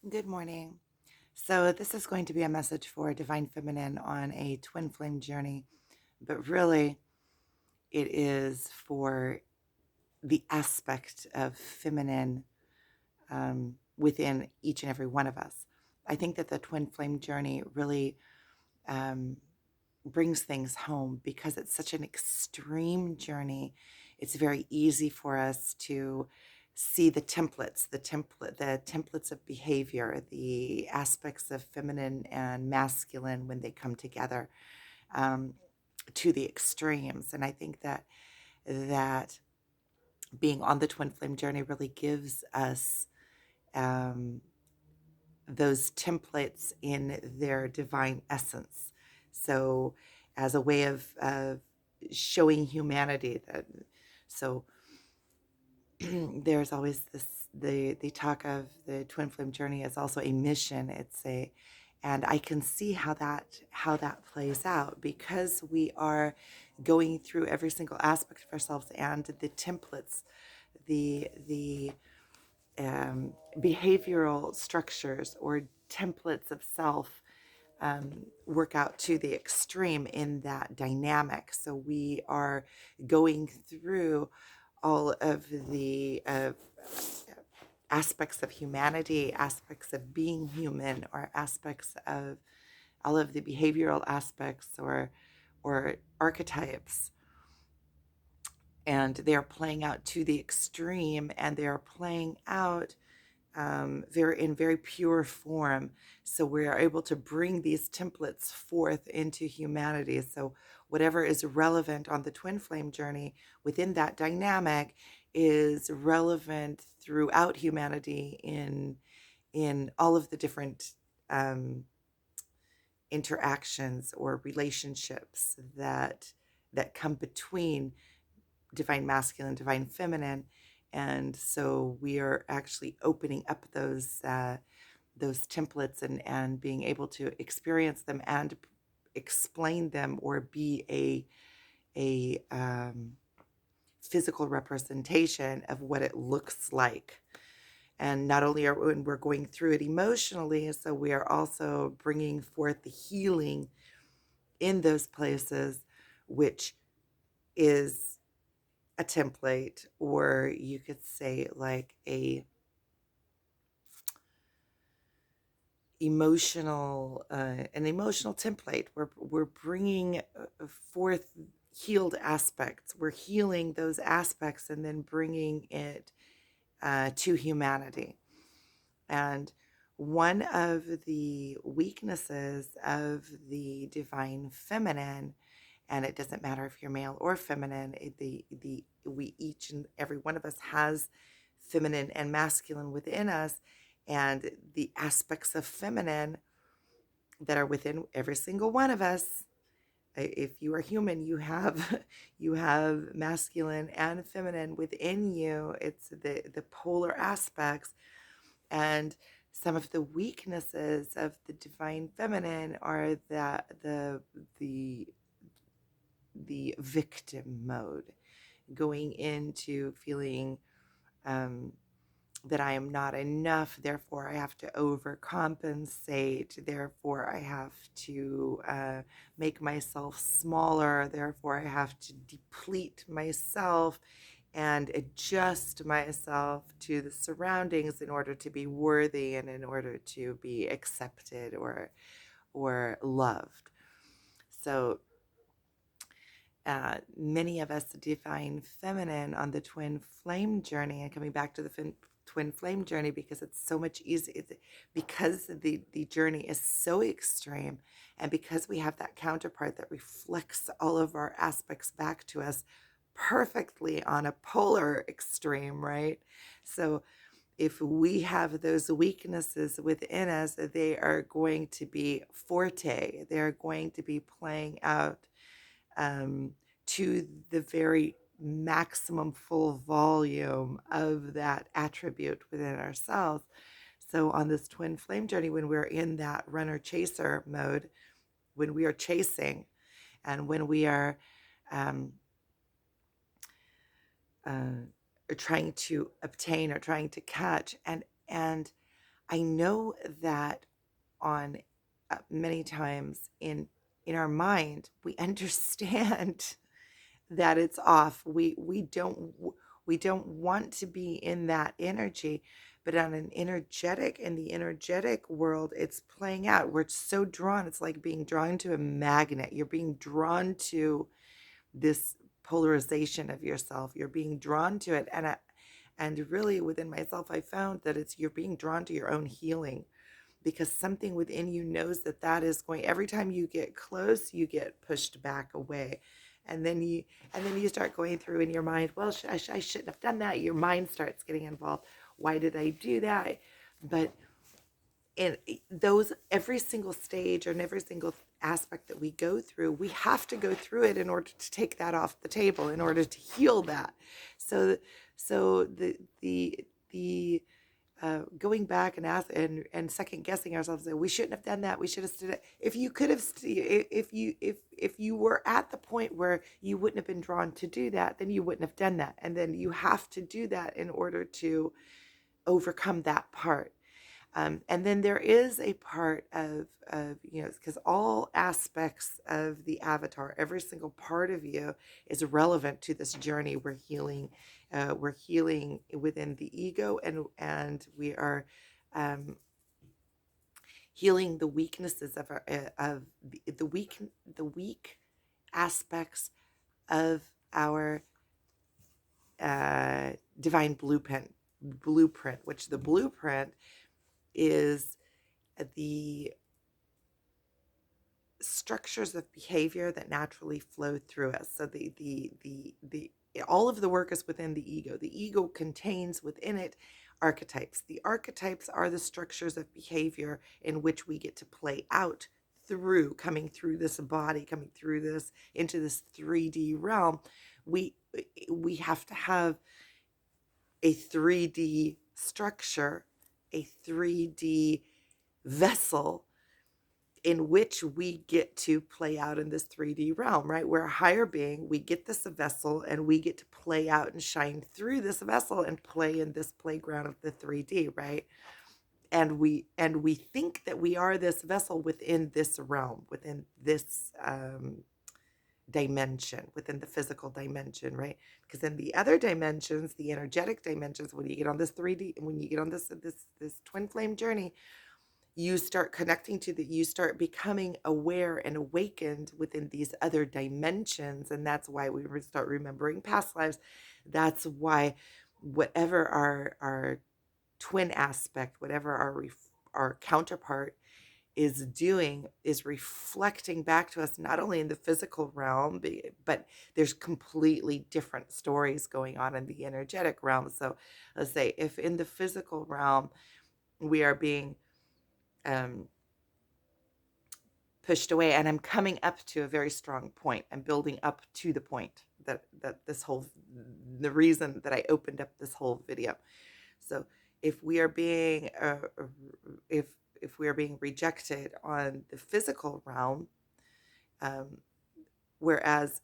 Good morning. So, this is going to be a message for Divine Feminine on a twin flame journey, but really it is for the aspect of feminine within each and every one of us. I think that the twin flame journey really um, brings things home because it's such an extreme journey. It's very easy for us to see the templates of behavior, the aspects of feminine and masculine when they come together um, to the extremes. And I think that being on the twin flame journey really gives us um, those templates in their divine essence. So, as a way of showing humanity that, so there's always this the talk of the twin flame journey as also a mission. And I can see how that plays out because we are going through every single aspect of ourselves and the templates, the behavioral structures or templates of self work out to the extreme in that dynamic. So we are going through all of the aspects of humanity, aspects of being human, or aspects of all of the behavioral aspects or archetypes, and they are playing out to the extreme, and they are playing out very in very pure form. So we are able to bring these templates forth into humanity. So whatever is relevant on the twin flame journey within that dynamic is relevant throughout humanity in all of the different um, interactions or relationships that come between divine masculine, divine feminine. And so we are actually opening up those templates and being able to experience them and explain them or be a physical representation of what it looks like. And not only are when we're going through it emotionally, so we are also bringing forth the healing in those places, which is a template, or you could say like a an emotional template. We're bringing forth healed aspects. We're healing those aspects and then bringing it to humanity. And one of the weaknesses of the divine feminine, and it doesn't matter if you're male or feminine, we each and every one of us has feminine and masculine within us, and the aspects of feminine that are within every single one of us. If you are human, you have you have masculine and feminine within you. It's the polar aspects, and some of the weaknesses of the divine feminine are that the victim mode, going into feeling um, that I am not enough, therefore I have to overcompensate, therefore I have to make myself smaller, therefore I have to deplete myself and adjust myself to the surroundings in order to be worthy and in order to be accepted or loved. So many of us define feminine on the twin flame journey, and coming back to the twin flame journey because it's so much easier, because the journey is so extreme, and because we have that counterpart that reflects all of our aspects back to us perfectly on a polar extreme, right? So if we have those weaknesses within us, they are going to be forte, they're going to be playing out um, to the very maximum full volume of that attribute within ourselves. So, on this twin flame journey, when we're in that runner chaser mode, when we are chasing and when we are um, uh, trying to obtain or trying to catch, and I know that on many times in our mind we understand that it's off. We don't want to be in that energy, but on an energetic in the energetic world, it's playing out. We're so drawn. It's like being drawn to a magnet. You're being drawn to this polarization of yourself. You're being drawn to it, and really within myself, I found that it's you're being drawn to your own healing because something within you knows that that is going. Every time you get close, you get pushed back away, and then you start going through in your mind, well, I shouldn't have done that. Your mind starts getting involved. Why did I do that? But in those, every single stage and every single aspect that we go through, we have to go through it in order to take that off the table, in order to heal that. So the going back and second guessing ourselves that we shouldn't have done that, we should have stood it. If you could have if you were at the point where you wouldn't have been drawn to do that, then you wouldn't have done that, and then you have to do that in order to overcome that part. And then there is a part of because all aspects of the avatar, every single part of you is relevant to this journey. We're healing within the ego, and we are um, healing the weaknesses of the weak aspects of our divine blueprint, which the blueprint is the structures of behavior that naturally flow through us. So the all of the work is within the ego. The ego contains within it archetypes. The archetypes are the structures of behavior in which we get to play out through coming through this body, coming through this into this 3D realm. We we have to have a 3D structure, a 3D vessel in which we get to play out in this 3D realm, right? We're a higher being. We get this vessel and we get to play out and shine through this vessel and play in this playground of the 3D, right? And we think that we are this vessel within this realm, within this dimension, within the physical dimension, right? Because in the other dimensions, the energetic dimensions, when you get on this 3D, when you get on this twin flame journey, you start connecting to that, you start becoming aware and awakened within these other dimensions. And that's why we start remembering past lives. That's why whatever our twin aspect, whatever our counterpart is doing, is reflecting back to us, not only in the physical realm, but there's completely different stories going on in the energetic realm. So let's say if in the physical realm we are being um, pushed away, and I'm coming up to a very strong point. I'm building up to the point that this whole, the reason that I opened up this whole video. So if we are being if we are being rejected on the physical realm, um, whereas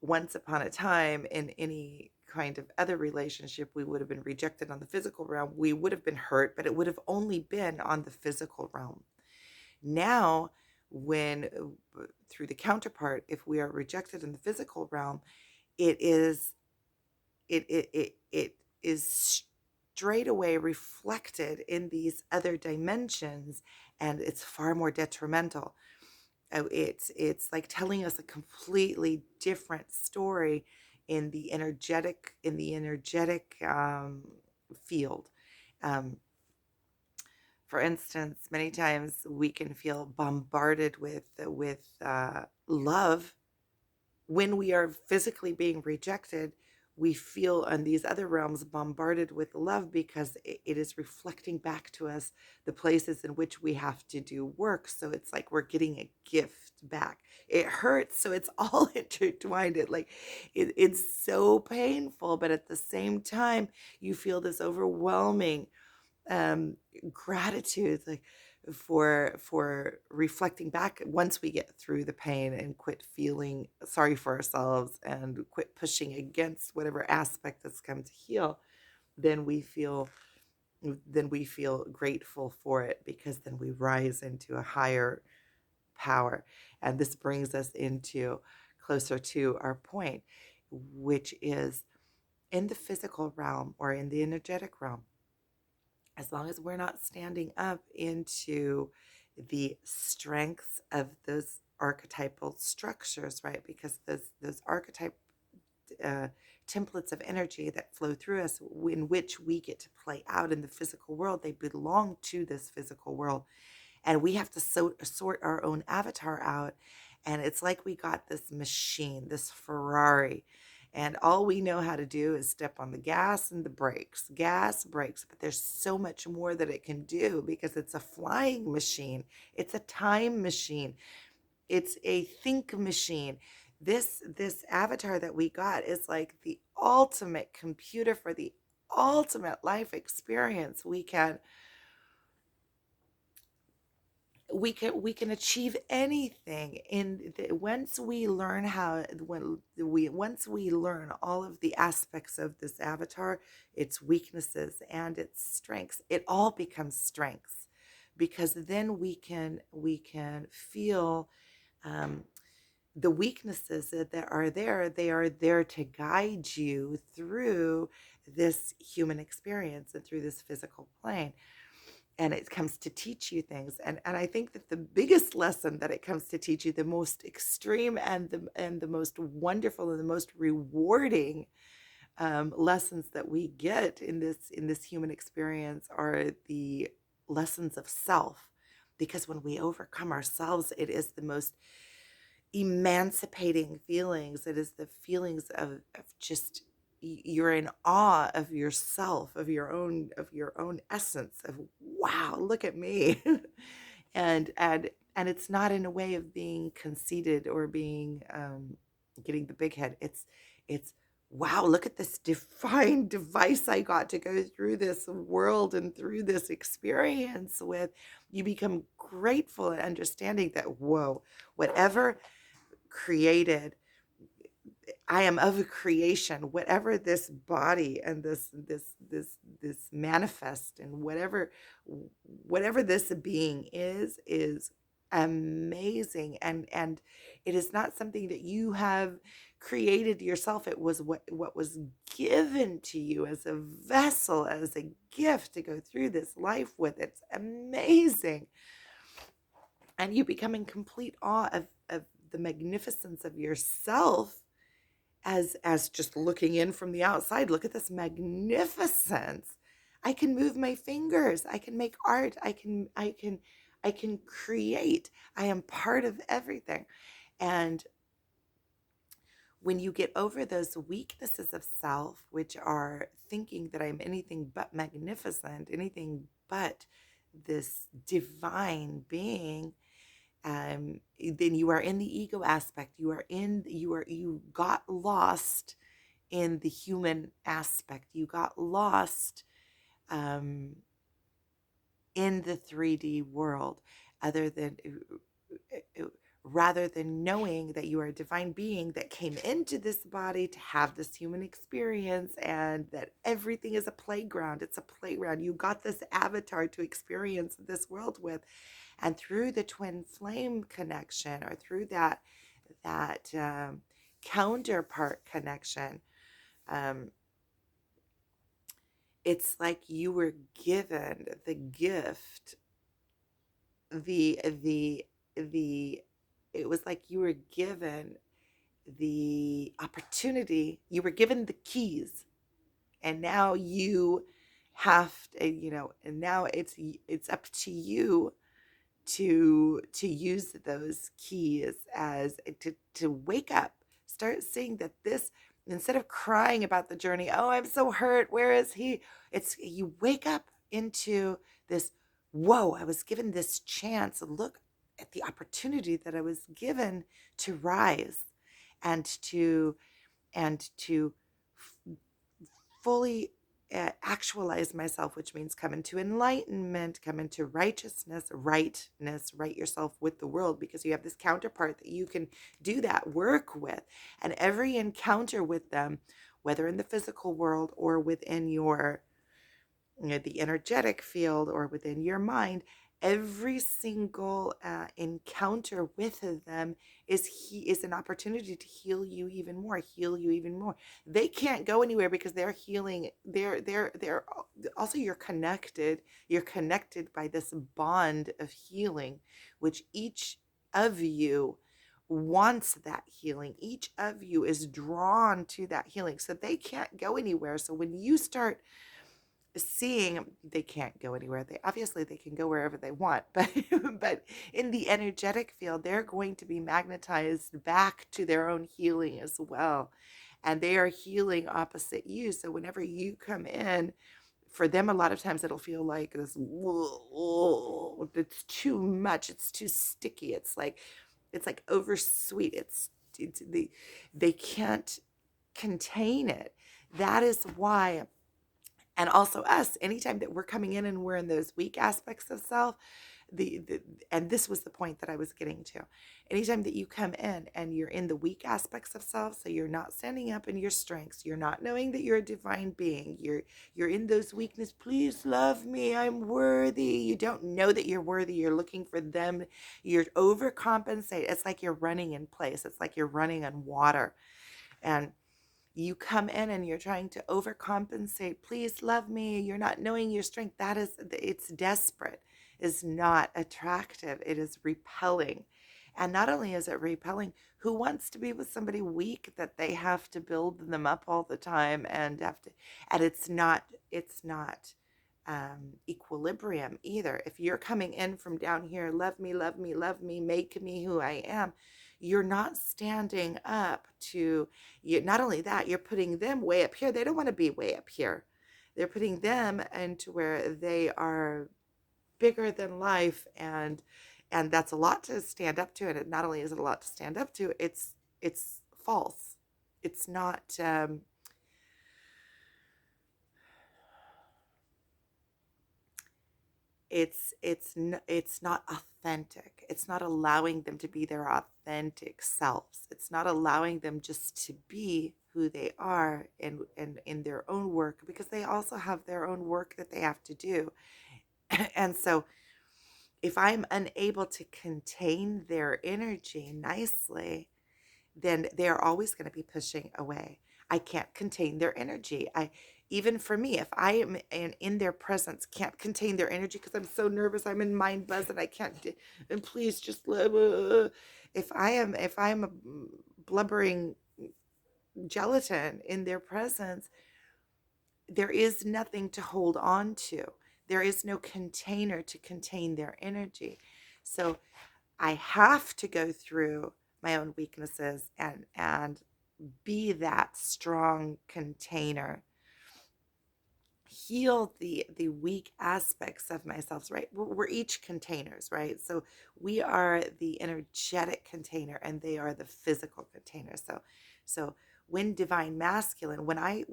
once upon a time in any kind of other relationship we would have been rejected on the physical realm, we would have been hurt, but it would have only been on the physical realm. Now, when through the counterpart, if we are rejected in the physical realm, it is it is straight away reflected in these other dimensions, and it's far more detrimental. It's like telling us a completely different story in the energetic field. Um, for instance, many times we can feel bombarded with love when we are physically being rejected. We feel in these other realms bombarded with love because it is reflecting back to us the places in which we have to do work. So it's like we're getting a gift back. It hurts, so it's all intertwined. It's so painful, but at the same time, you feel this overwhelming um gratitude, like for reflecting back once we get through the pain and quit feeling sorry for ourselves and quit pushing against whatever aspect that's come to heal. Then we feel then we feel grateful for it, because then we rise into a higher power. And this brings us into closer to our point, which is in the physical realm or in the energetic realm, as long as we're not standing up into the strengths of those archetypal structures, right? Because those archetype uh, templates of energy that flow through us, in which we get to play out in the physical world, they belong to this physical world, and we have to sort our own avatar out. And it's like we got this machine, this Ferrari, and all we know how to do is step on the gas and the brakes, gas, brakes. But there's so much more that it can do, because it's a flying machine, it's a time machine, it's a think machine. This avatar that we got is like the ultimate computer for the ultimate life experience. We can achieve anything once we learn once we learn all of the aspects of this avatar, its weaknesses and its strengths. It all becomes strengths, because then we can feel um, the weaknesses that are there. They are there to guide you through this human experience and through this physical plane, and it comes to teach you things. And I think that the biggest lesson that it comes to teach you, the most extreme and the most wonderful and the most rewarding lessons that we get in this human experience, are the lessons of self. Because when we overcome ourselves, it is the most emancipating feelings. It is the feelings of just, you're in awe of yourself, of your own essence, of wow, look at me. And it's not in a way of being conceited or being getting the big head. It's wow, look at this divine device I got to go through this world and through this experience with. You become grateful and understanding that, whoa, whatever created, I am of a creation. Whatever this body and this manifest, and whatever this being is amazing. And it is not something that you have created yourself. It was what was given to you as a vessel, as a gift to go through this life with. It's amazing. And you become in complete awe of the magnificence of yourself, as just looking in from the outside. Look at this magnificence. I can move my fingers, I can make art, I can create. I am part of everything. And when you get over those weaknesses of self, which are thinking that I'm anything but magnificent, anything but this divine being, then you are in the ego aspect. You got lost in the human aspect. You got lost um, in the 3D world, other than rather than knowing that you are a divine being that came into this body to have this human experience, and that everything is a playground. It's a playground. You got this avatar to experience this world with. And through the twin flame connection, or through that counterpart connection, um, it's like you were given the gift, the it was like you were given the opportunity, you were given the keys, and now you have to, and now it's up to you to use those keys, as to wake up, start seeing that this, instead of crying about the journey, oh, I'm so hurt, where is he, it's, you wake up into this, whoa, I was given this chance. Look at the opportunity that I was given to rise, and to fully actualize myself, which means come into enlightenment, come into rightness, right yourself with the world, because you have this counterpart that you can do that work with. And every encounter with them, whether in the physical world or within your the energetic field or within your mind, every single encounter with them is an opportunity to heal you even more. They can't go anywhere because they're healing. They're also, you're connected by this bond of healing, which each of you wants that healing. Each of you is drawn to that healing, so they can't go anywhere. So when you start seeing, they can't go anywhere, they obviously they can go wherever they want, but but in the energetic field, they're going to be magnetized back to their own healing as well, and they are healing opposite you. So whenever you come in, for them, a lot of times it'll feel like this, whoa, it's too much, it's too sticky, it's like over sweet, it's they can't contain it. That is why. And also us, anytime that we're coming in and we're in those weak aspects of self, the and this was the point that I was getting to. Anytime that you come in and you're in the weak aspects of self, so you're not standing up in your strengths, you're not knowing that you're a divine being, you're in those weakness. Please love me, I'm worthy. You don't know that you're worthy, you're looking for them, you're overcompensate. It's like you're running in place, it's like you're running on water, and you come in and you're trying to overcompensate. Please love me, you're not knowing your strength. That is, it's desperate, is not attractive, it is repelling. And not only is it repelling, who wants to be with somebody weak that they have to build them up all the time and have to, and it's not equilibrium either. If you're coming in from down here, love me, love me, love me, make me who I am, you're not standing up to you. Not only that, you're putting them way up here. They don't want to be way up here. They're putting them into where they are bigger than life, and that's a lot to stand up to. And it not only is it a lot to stand up to, it's false. It's not it's not authentic. It's not allowing them to be their authentic selves. It's not allowing them just to be who they are and in their own work, because they also have their own work that they have to do. And so if I'm unable to contain their energy nicely, then they're always going to be pushing away. I can't contain their energy. Even for me, if I am in their presence, can't contain their energy because I'm so nervous, I'm in mind buzz, and I can't. And please just if I'm a blubbering gelatin in their presence, there is nothing to hold on to. There is no container to contain their energy. So I have to go through my own weaknesses and be that strong container, heal the weak aspects of myself, right? We're each containers, right? So we are the energetic container and they are the physical container. So when divine masculine, when I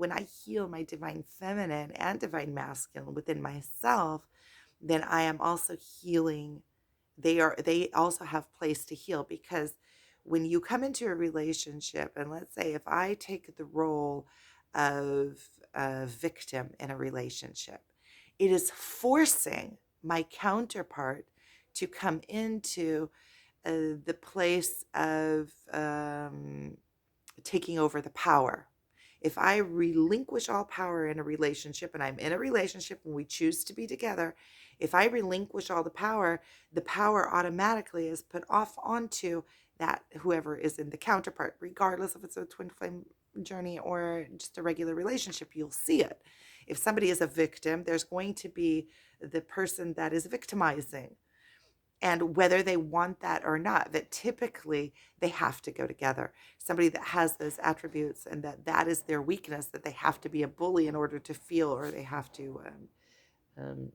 heal my divine feminine and divine masculine within myself, then I am also healing. They also have place to heal, because when you come into a relationship, and let's say if I take the role of a victim in a relationship, it is forcing my counterpart to come into the place of taking over the power. If I relinquish all power in a relationship, and I'm in a relationship and we choose to be together, if I relinquish all the power automatically is put off onto that whoever is in the counterpart, regardless if it's a twin flame journey or just a regular relationship, you'll see it. If somebody is a victim, there's going to be the person that is victimizing, and whether they want that or not, that typically they have to go together. Somebody that has those attributes and that is their weakness, that they have to be a bully in order to feel, or they have to um,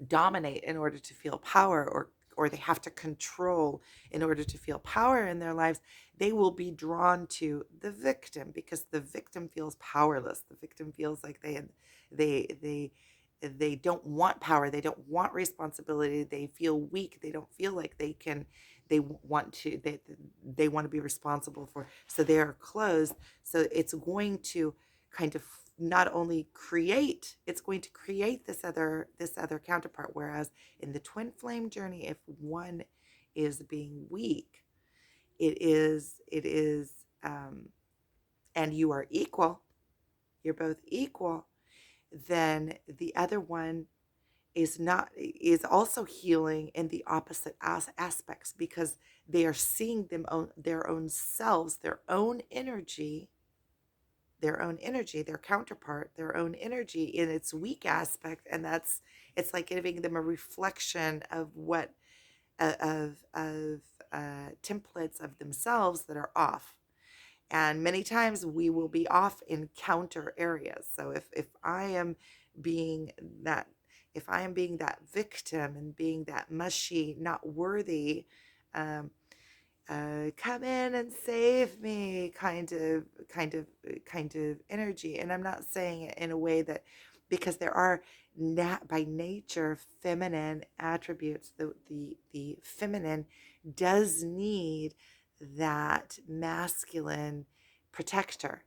dominate in order to feel power, or they have to control in order to feel power in their lives, they will be drawn to the victim, because the victim feels powerless. The victim feels like they they don't want power, they don't want responsibility, they feel weak, they don't feel like they can, they want to be responsible for, so they are closed. So it's going to kind of not only create, it's going to create this other counterpart. Whereas in the twin flame journey, if one is being weak, it is and you are equal, you're both equal, then the other one is also healing in the opposite aspects, because they are seeing their own selves, their counterpart, their own energy in its weak aspect. And it's like giving them a reflection of what of templates of themselves that are off. And many times we will be off in counter areas. So if I am being that if I am being that victim and being that mushy, not worthy, um, come in and save me kind of energy. And I'm not saying it in a way that, because there are by nature feminine attributes. The feminine does need that masculine protector,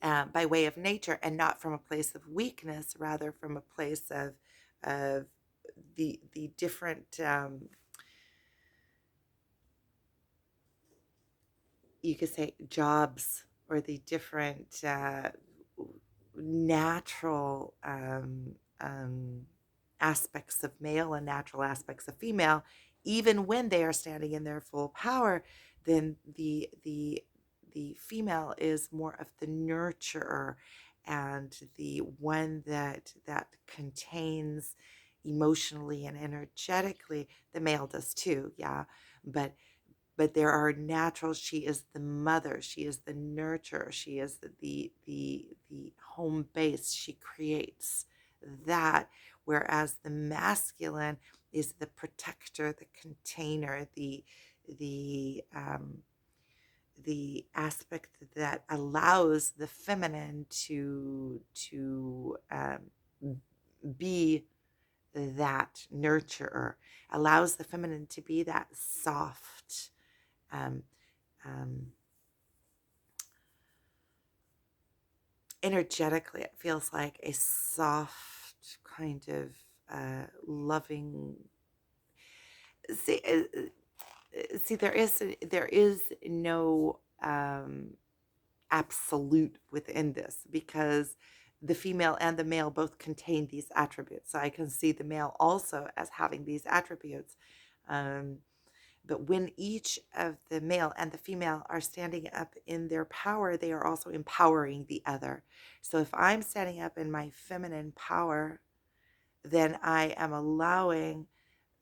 by way of nature, and not from a place of weakness, rather from a place of the different, you could say, jobs, or the different natural aspects of male and natural aspects of female. Even when they are standing in their full power, then the female is more of the nurturer, and the one that contains emotionally and energetically. The male does too, yeah, but there are natural. She is the mother, she is the nurturer, she is the home base. She creates that, whereas the masculine is the protector, the container, the aspect that allows the feminine to be that nurturer, allows the feminine to be that soft, um, um, energetically, it feels like a soft kind of loving. See, there is no absolute within this, because the female and the male both contain these attributes. So I can see the male also as having these attributes. Um, But when each of the male and the female are standing up in their power, they are also empowering the other. So if I'm standing up in my feminine power, then I am allowing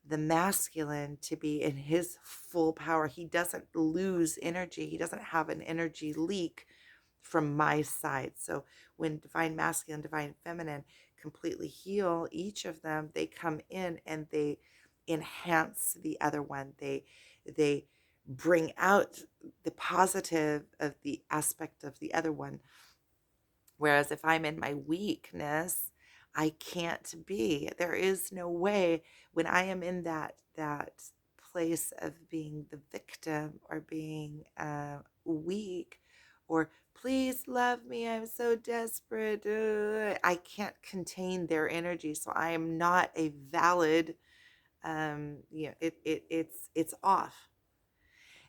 the masculine to be in his full power. He doesn't lose energy, he doesn't have an energy leak from my side. So when divine masculine, divine feminine completely heal each of them, they come in and they enhance the other one. They bring out the positive of the aspect of the other one. Whereas if I'm in my weakness, I can't be. There is no way, when I am in that place of being the victim, or being weak, or please love me, I'm so desperate. I can't contain their energy, so I am not a valid. It's off.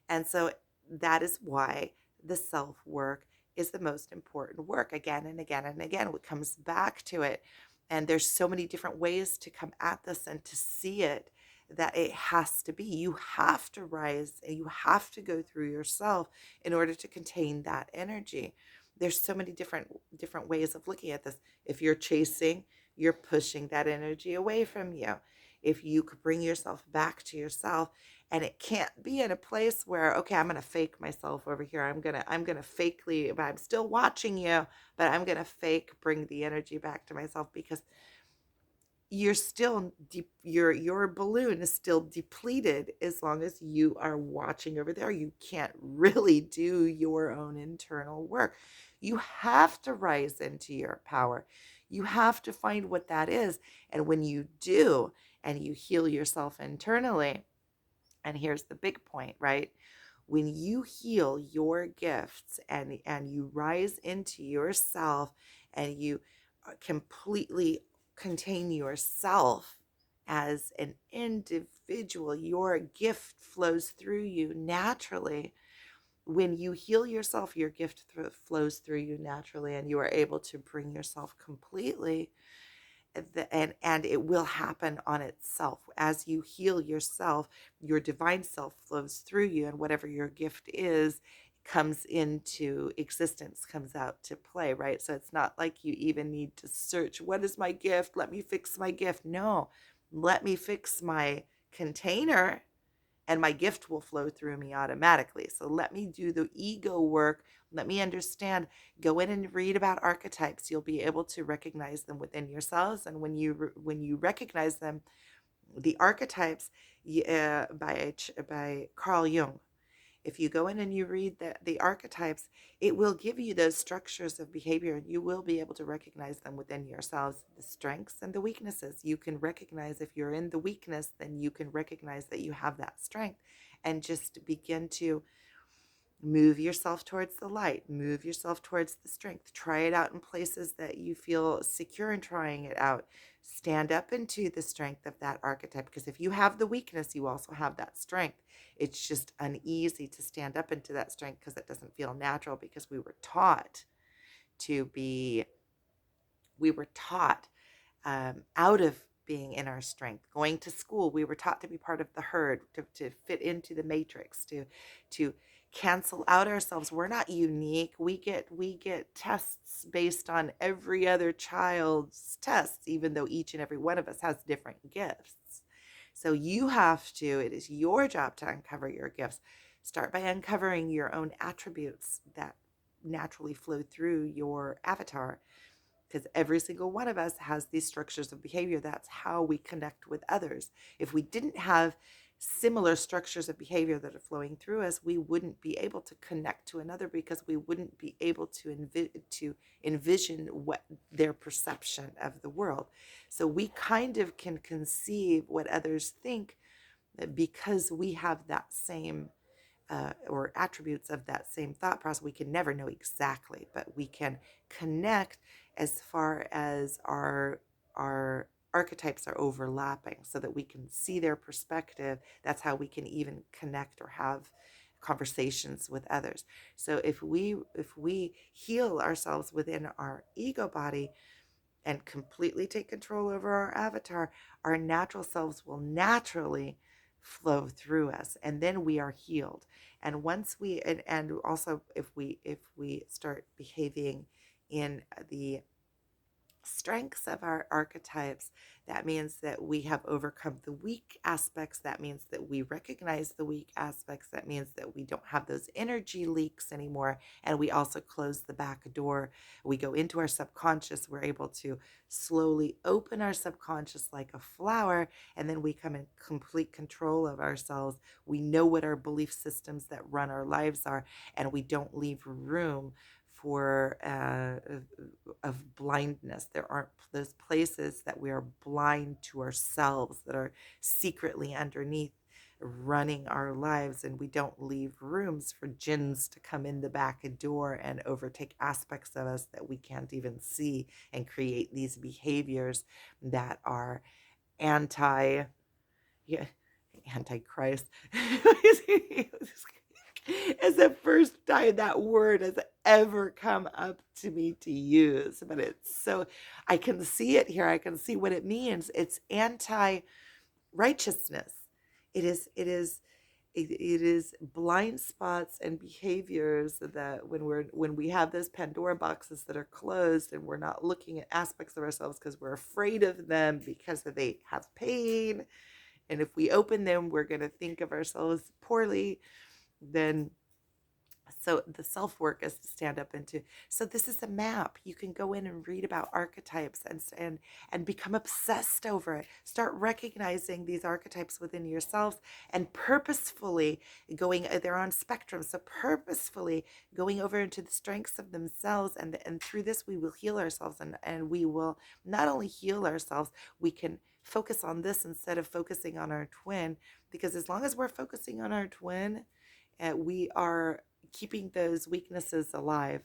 And so that is why the self work is the most important work. Again and again and again, it comes back to it. And there's so many different ways to come at this and to see it, that it has to be. You have to rise and you have to go through yourself in order to contain that energy. There's so many different ways of looking at this. If you're chasing, you're pushing that energy away from you. If you could bring yourself back to yourself, and it can't be in a place where, okay, I'm going to fake myself over here, I'm going to fakely, but I'm still watching you, but I'm going to fake bring the energy back to myself, because you're still deep, your balloon is still depleted. As long as you are watching over there, you can't really do your own internal work. You have to rise into your power. You have to find what that is. And when you do, and you heal yourself internally, and here's the big point, right? When you heal your gifts and you rise into yourself and you completely contain yourself as an individual, your gift flows through you naturally. When you heal yourself, your gift flows through you naturally, and you are able to bring yourself completely, and it will happen on itself. As you heal yourself, your divine self flows through you, and whatever your gift is comes into existence, comes out to play, right? So it's not like you even need to search, what is my gift? Let me fix my gift. No, let me fix my container and my gift will flow through me automatically. So let me do the ego work. Let me understand. Go in and read about archetypes. You'll be able to recognize them within yourselves, and when you recognize them, the archetypes, by Carl Jung. If you go in and you read the archetypes, it will give you those structures of behavior, and you will be able to recognize them within yourselves, the strengths and the weaknesses. You can recognize if you're in the weakness, then you can recognize that you have that strength, and just begin to move yourself towards the light, move yourself towards the strength. Try it out in places that you feel secure in trying it out. Stand up into the strength of that archetype, because if you have the weakness, you also have that strength. It's just uneasy to stand up into that strength because it doesn't feel natural, because to be, we were taught out of being in our strength. Going to school, we were taught to be part of the herd, to fit into the matrix, to cancel out ourselves. We're not unique. We get tests based on every other child's tests, even though each and every one of us has different gifts. So you have to, it is your job to uncover your gifts. Start by uncovering your own attributes that naturally flow through your avatar, because every single one of us has these structures of behavior. That's how we connect with others. If we didn't have similar structures of behavior that are flowing through us, we wouldn't be able to connect to another, because we wouldn't be able to envision what their perception of the world. So we kind of can conceive what others think, because we have that same or attributes of that same thought process. We can never know exactly, but we can connect as far as our archetypes are overlapping, so that we can see their perspective. That's how we can even connect or have conversations with others. So if we heal ourselves within our ego body and completely take control over our avatar, our natural selves will naturally flow through us, and then we are healed. And once we and also if we start behaving in the strengths of our archetypes, that means that we have overcome the weak aspects. That means that we recognize the weak aspects. That means that we don't have those energy leaks anymore. And we also close the back door. We go into our subconscious. We're able to slowly open our subconscious like a flower, and then we come in complete control of ourselves. We know what our belief systems that run our lives are, and we don't leave room for of blindness. There aren't those places that we are blind to ourselves, that are secretly underneath running our lives, and we don't leave rooms for jinns to come in the back door and overtake aspects of us that we can't even see, and create these behaviors that are anti yeah, antichrist. It's the first time that word has ever come up to me to use, but it's so, I can see it here. I can see what it means. It's anti-righteousness. It is blind spots and behaviors that when we have those Pandora boxes that are closed, and we're not looking at aspects of ourselves because we're afraid of them, because they have pain, and if we open them, we're going to think of ourselves poorly. Then so the self work is to stand up into. So this is a map. You can go in and read about archetypes, and become obsessed over it. Start recognizing these archetypes within yourselves, and purposefully going, they're on spectrum, so purposefully going over into the strengths of themselves, and through this we will heal ourselves, and we will not only heal ourselves, we can focus on this instead of focusing on our twin, because as long as we're focusing on our twin, We are keeping those weaknesses alive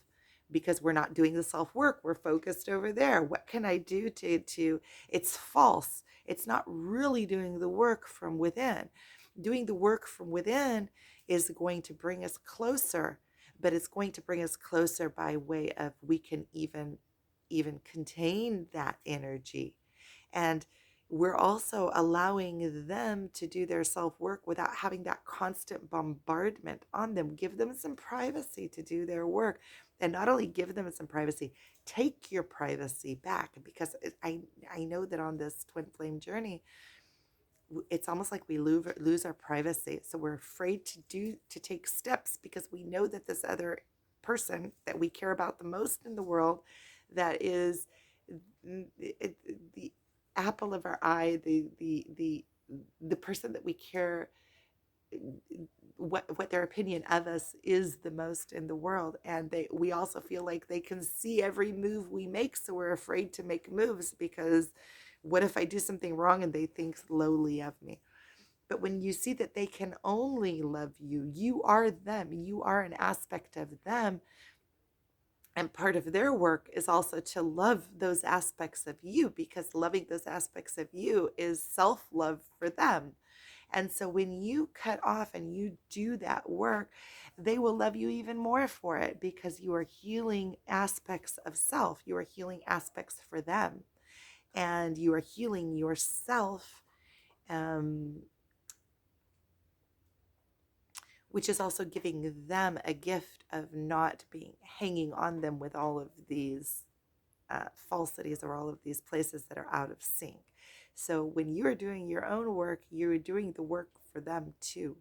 because we're not doing the self work. We're focused over there. What can I do to it's false. It's not really doing the work from within. Doing the work from within is going to bring us closer, but it's going to bring us closer by way of we can even contain that energy. And we're also allowing them to do their self work without having that constant bombardment on them. Give them some privacy to do their work. And not only give them some privacy, take your privacy back. Because I know that on this twin flame journey, it's almost like we lose our privacy. So we're afraid to take steps because we know that this other person that we care about the most in the world, that is the apple of our eye, the person that we care, what their opinion of us is the most in the world, and we also feel like they can see every move we make, so we're afraid to make moves because what if I do something wrong and they think lowly of me? But when you see that they can only love you, you are them, you are an aspect of them, and part of their work is also to love those aspects of you, because loving those aspects of you is self love for them. And so when you cut off and you do that work, they will love you even more for it because you are healing aspects of self. You are healing aspects for them. And you are healing yourself, um, which is also giving them a gift of not being hanging on them with all of these falsities or all of these places that are out of sync. So when you are doing your own work, you're doing the work for them too.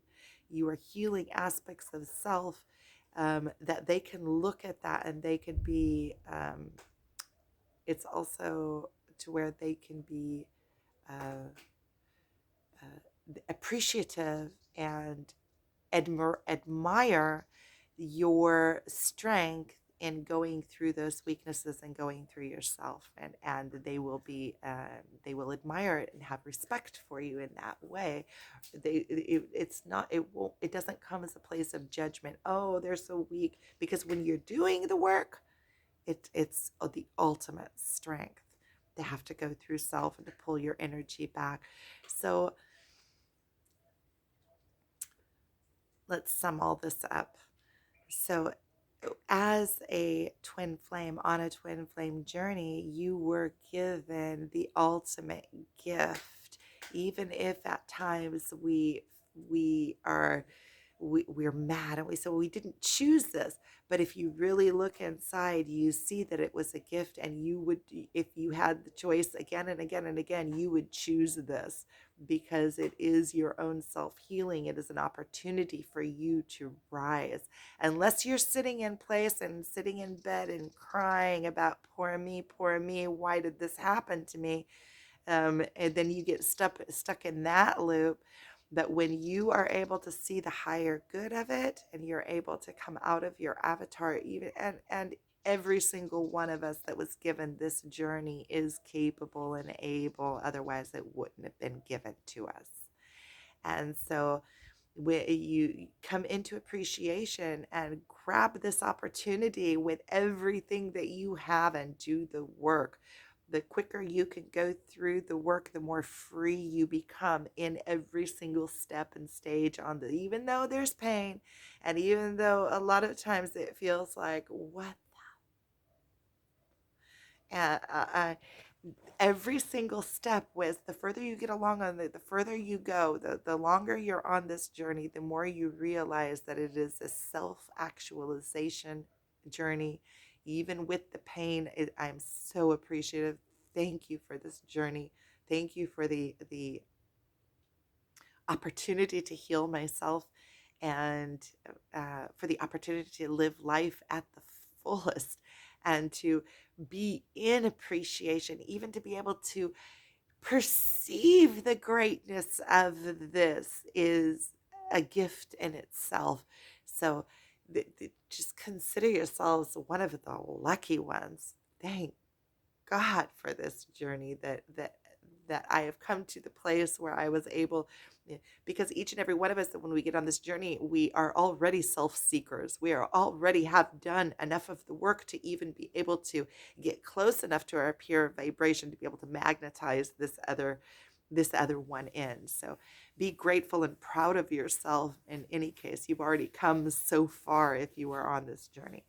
You are healing aspects of self, that they can look at that and they can be, it's also to where they can be uh, appreciative and admire your strength in going through those weaknesses and going through yourself, and they will be, they will admire it and have respect for you in that way. It's not, it doesn't come as a place of judgment. Oh, they're so weak, because when you're doing the work, it's the ultimate strength to have to go through self and to pull your energy back. So let's sum all this up. So, as a twin flame on a twin flame journey, you were given the ultimate gift, even if at times we are we're mad and we say, well, we didn't choose this. But if you really look inside, you see that it was a gift, and you would, if you had the choice again and again and again, you would choose this because it is your own self healing. It is an opportunity for you to rise. Unless you're sitting in place and sitting in bed and crying about poor me, why did this happen to me? And then you get stuck in that loop. But when you are able to see the higher good of it, and you're able to come out of your avatar, even, and every single one of us that was given this journey is capable and able, otherwise it wouldn't have been given to us. And so when you come into appreciation and grab this opportunity with everything that you have and do the work, the quicker you can go through the work, the more free you become in every single step and stage on the, even though there's pain, and even though a lot of times it feels like, what? Every single step, was the further you get along on the further you go, the longer you're on this journey, the more you realize that it is a self-actualization journey. Even with the pain, I'm so appreciative. Thank you for this journey. Thank you for the opportunity to heal myself, and for the opportunity to live life at the fullest, and to be in appreciation, even to be able to perceive the greatness of this is a gift in itself. So just consider yourselves one of the lucky ones. Thank God for this journey, that I have come to the place where I was able, because each and every one of us, that when we get on this journey, we are already self-seekers. We are already have done enough of the work to even be able to get close enough to our pure vibration to be able to magnetize this other one in. So be grateful and proud of yourself. In any case, you've already come so far if you are on this journey.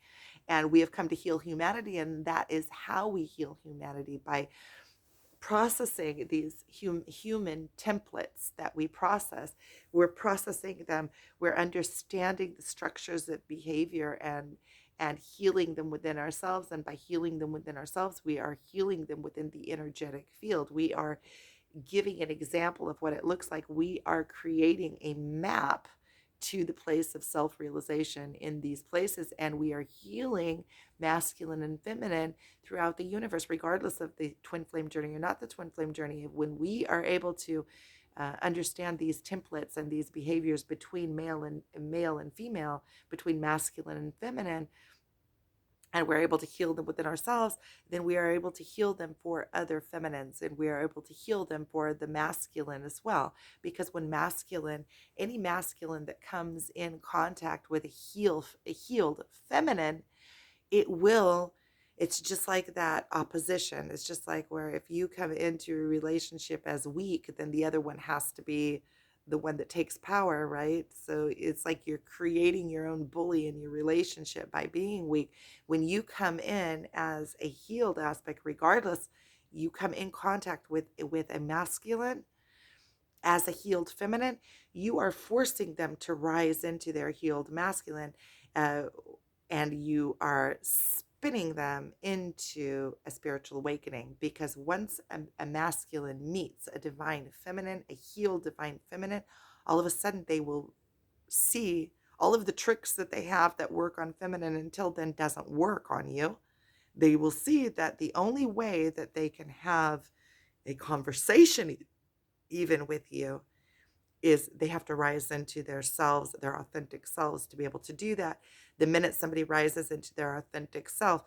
And we have come to heal humanity, and that is how we heal humanity, by processing these human templates that we process. We're processing them. We're understanding the structures of behavior and healing them within ourselves. And by healing them within ourselves, we are healing them within the energetic field. We are giving an example of what it looks like. We are creating a map to the place of self-realization in these places, and we are healing masculine and feminine throughout the universe, regardless of the twin flame journey or not the twin flame journey. When we are able to understand these templates and these behaviors between male and female, between masculine and feminine, and we're able to heal them within ourselves, then we are able to heal them for other feminines, and we are able to heal them for the masculine as well. Because when any masculine that comes in contact with a healed feminine, it will, it's just like that opposition. It's just like where if you come into a relationship as weak, then the other one has to be the one that takes power, right? So it's like you're creating your own bully in your relationship by being weak. When you come in as a healed aspect, regardless, you come in contact with a masculine as a healed feminine, you are forcing them to rise into their healed masculine, uh, and you are spinning them into a spiritual awakening. Because once a masculine meets a divine feminine, a healed divine feminine, all of a sudden they will see all of the tricks that they have that work on feminine until then doesn't work on you. They will see that the only way that they can have a conversation even with you is they have to rise into their selves, their authentic selves, to be able to do that. The minute somebody rises into their authentic self,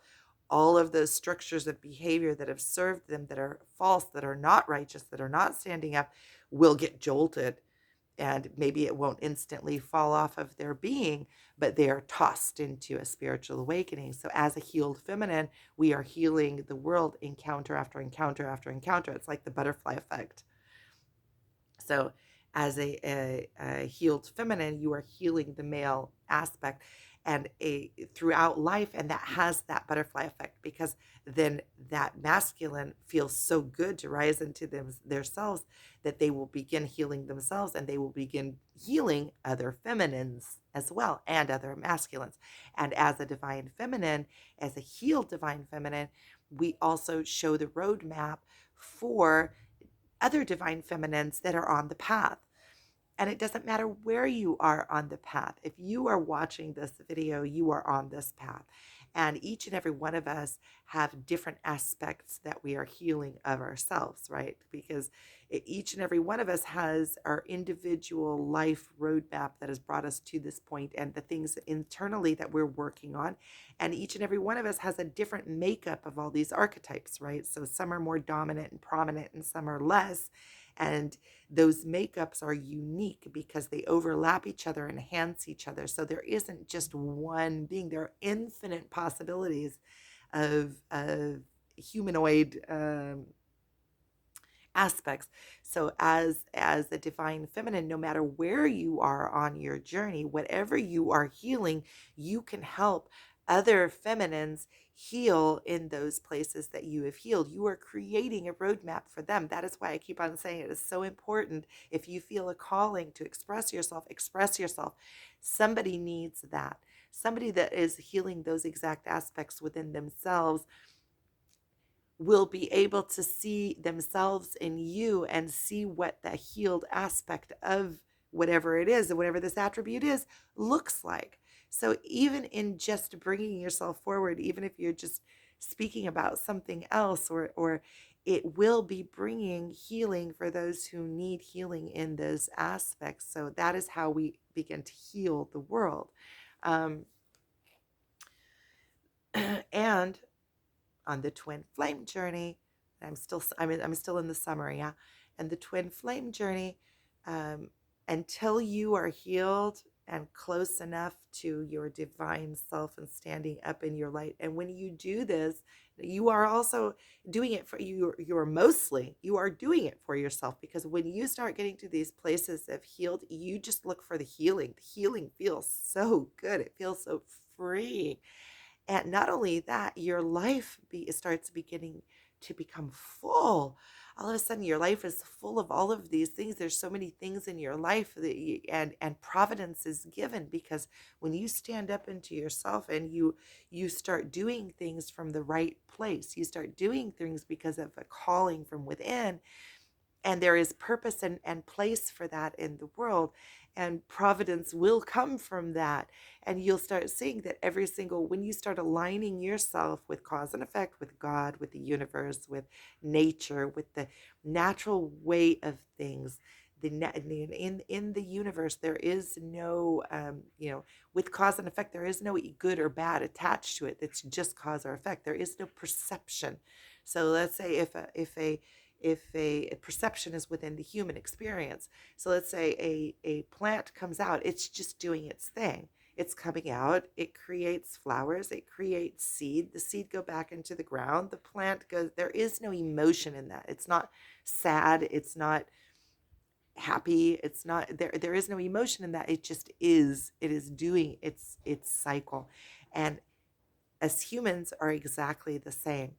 all of those structures of behavior that have served them, that are false, that are not righteous, that are not standing up, will get jolted. And maybe it won't instantly fall off of their being, but they are tossed into a spiritual awakening. So as a healed feminine, we are healing the world encounter after encounter after encounter. It's like the butterfly effect. So as a healed feminine, you are healing the male aspect and throughout life, and that has that butterfly effect, because then that masculine feels so good to rise into themselves, that they will begin healing themselves, and they will begin healing other feminines as well, and other masculines. And as a divine feminine, as a healed divine feminine, we also show the roadmap for other divine feminines that are on the path. And it doesn't matter where you are on the path. If you are watching this video, you are on this path. And each and every one of us have different aspects that we are healing of ourselves, right? Because each and every one of us has our individual life roadmap that has brought us to this point, and the things internally that we're working on. And each and every one of us has a different makeup of all these archetypes, right? So some are more dominant and prominent, and some are less. And those makeups are unique because they overlap each other, enhance each other. So there isn't just one being. There are infinite possibilities of humanoid aspects. So as a divine feminine, no matter where you are on your journey, whatever you are healing, you can help other feminines heal in those places that you have healed. You are creating a roadmap for them. That is why I keep on saying it is so important. If you feel a calling to express yourself, express yourself. Somebody needs that. Somebody that is healing those exact aspects within themselves will be able to see themselves in you and see what the healed aspect of whatever it is, and whatever this attribute is, looks like. So even in just bringing yourself forward, even if you're just speaking about something else, or it will be bringing healing for those who need healing in those aspects. So that is how we begin to heal the world. And on the twin flame journey, I'm still in the summer, yeah. And the twin flame journey, um, until you are healed and close enough to your divine self and standing up in your light. And when you do this, you are also doing it for you. You are doing it for yourself, because when you start getting to these places of healed, you just look for the healing. The healing feels so good. It feels so freeing. And not only that, your life starts beginning to become full. All of a sudden, your life is full of all of these things. There's so many things in your life and providence is given, because when you stand up into yourself and you start doing things from the right place, you start doing things because of a calling from within, and there is purpose and place for that in the world, and providence will come from that. And you'll start seeing that every single when you start aligning yourself with cause and effect, with God, with the universe, with nature, with the natural way of things, in the universe there is no with cause and effect, there is no good or bad attached to it. It's just cause or effect. There is no perception. So let's say if a perception is within the human experience. So let's say a plant comes out, it's just doing its thing. It's coming out, it creates flowers, it creates seed. The seed go back into the ground, the plant goes, there is no emotion in that. It's not sad, it's not happy, it's not there is no emotion in that. It just is. It is doing its cycle. And as humans are exactly the same.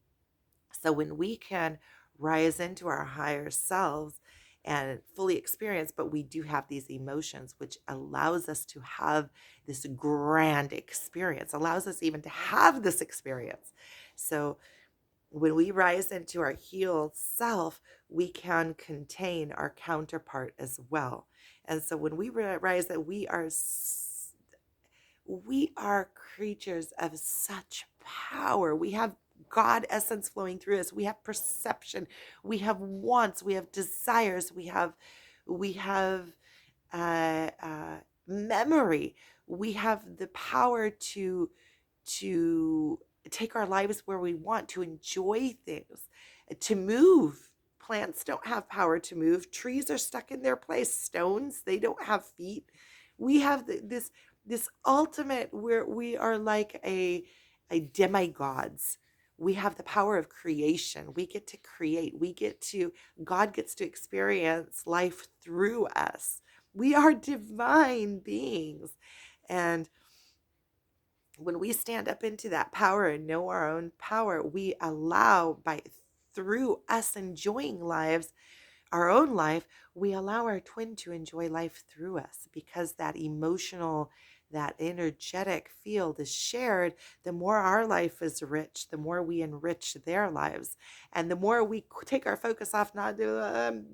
So when we can rise into our higher selves and fully experience, but we do have these emotions, which allows us to have this grand experience, allows us even to have this experience. So when we rise into our healed self, we can contain our counterpart as well. And so when we realize that we are creatures of such power. We have God essence flowing through us. We have perception. We have wants. We have desires. We have memory. We have the power to take our lives where we want, to enjoy things, to move. Plants don't have power to move. Trees are stuck in their place. Stones, they don't have feet. We have this ultimate where we are like a demigods. We have the power of creation. We get to create. God gets to experience life through us. We are divine beings. And when we stand up into that power and know our own power, we allow through us enjoying our own life, we allow our twin to enjoy life through us, because that emotional, that energetic field is shared. The more our life is rich, the more we enrich their lives. And the more we take our focus off, not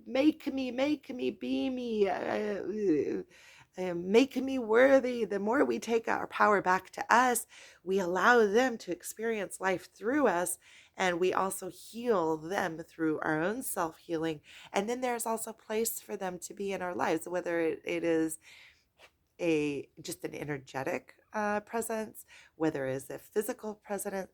make me, be me, make me worthy. The more we take our power back to us, we allow them to experience life through us. And we also heal them through our own self healing. And then there's also place for them to be in our lives, whether it is just an energetic presence, whether it's a physical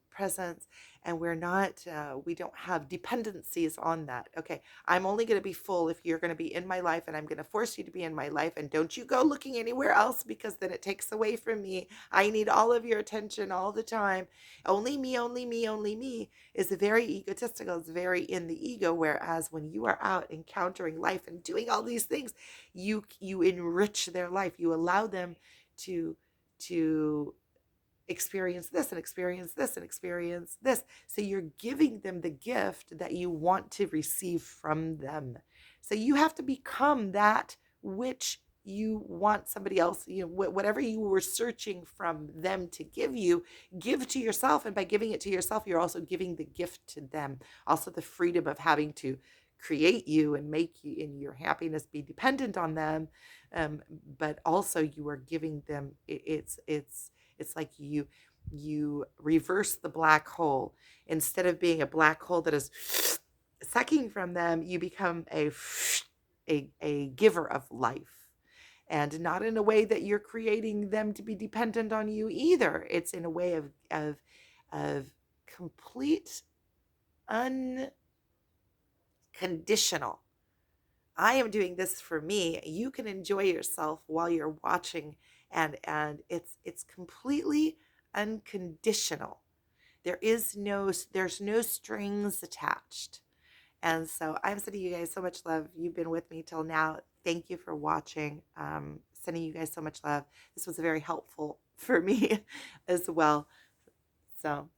presence, and we don't have dependencies on that. Okay, I'm only going to be full if you're going to be in my life, and I'm going to force you to be in my life, and don't you go looking anywhere else, because then it takes away from me. I need all of your attention all the time. Only me, only me, only me is very egotistical. It's very in the ego. Whereas when you are out encountering life and doing all these things, you enrich their life. You allow them to experience this and experience this and experience this. So you're giving them the gift that you want to receive from them. So you have to become that which you want somebody else, whatever you were searching from them to give you, give to yourself. And by giving it to yourself, you're also giving the gift to them. Also the freedom of having to create you and make you in your happiness be dependent on them. But also you are giving them, it's like you reverse the black hole. Instead of being a black hole that is sucking from them, you become a giver of life. And not in a way that you're creating them to be dependent on you either. It's in a way of complete conditional. I am doing this for me. You can enjoy yourself while you're watching, and it's completely unconditional. There's no strings attached. And so I'm sending you guys so much love. You've been with me till now. Thank you for watching. Sending you guys so much love. This was very helpful for me as well. So